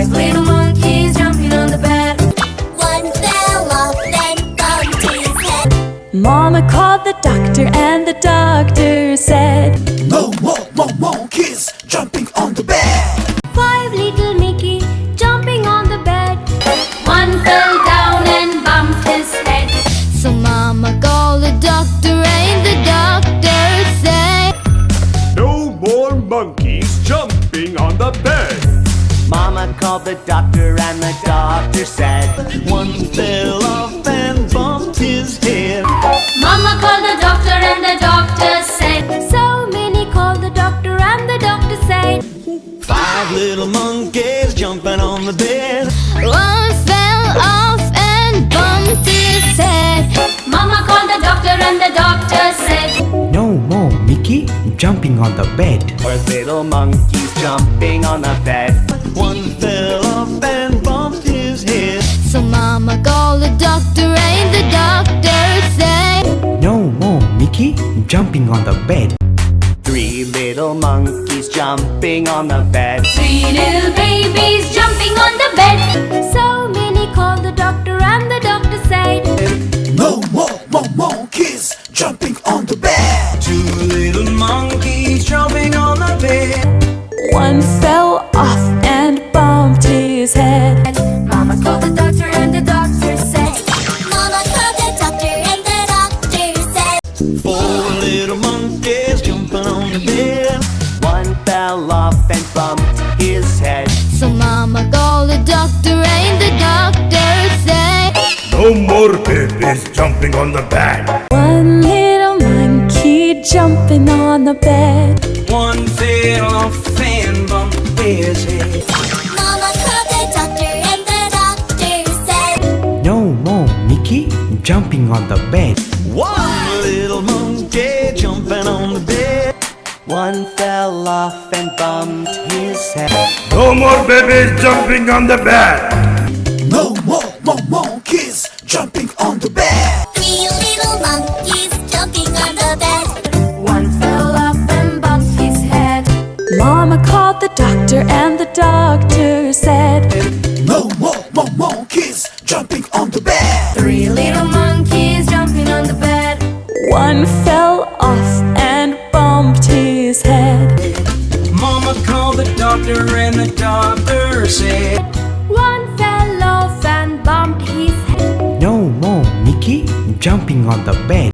Five little monkeys jumping on the bed. One fell off and bumped his head. Mama called the doctor and the doctor said, No more monkeys jumping on the bed. Five little Mickey jumping on the bed. One fell down and bumped his head. So Mama called the doctor and the doctor said, No more monkeys jumping on the bed. Mama called the doctor and the doctor said, One fell off and bumped his head. Mama called the doctor and the doctor said, So Minnie called the doctor and the doctor said, Five little monkeys jumping on the bed. one fell off and bumped his head. Mama called the doctor and the doctor said, No more Mickey jumping on the bed. Four little monkeys jumping on the bed. One fell off and bumped his head. So Mama called the doctor and the doctor said, No more Mickey jumping on the bed. Three little monkeys jumping on the bed. Three little babies jumping on the bed. So Minnie called the doctor and the doctor said, No more monkeys jumping on the bed. Two little monkeys jumping on the bed. one fell off and bumped his head. Mama called the doctor and the doctor said, Mama called the doctor and the doctor said, Four little monkeys jumping on the bed. One fell off and bumped his head. So Mama called the doctor and the doctor said, No more babies jumping on the bed. One little monkey jumping on the bed. One fell off and bumped his head. Mama called the doctor and the doctor said, No more Mickey jumping on the bed. One little monkey jumping on the bed. One fell off and bumped his head. No more babies jumping on the bed. No more monkeys jumping on the bed. Three little monkeys jumping on the bed. One fell off and bumped his head. Mama called the doctor and the doctor said, No more monkeys jumping on the bed. Three little monkeys jumping on the bed. one fell off and bumped his head. Mama called the doctor and the doctor said, One fell off and bumped his head. No more Mickey jumping on the bed.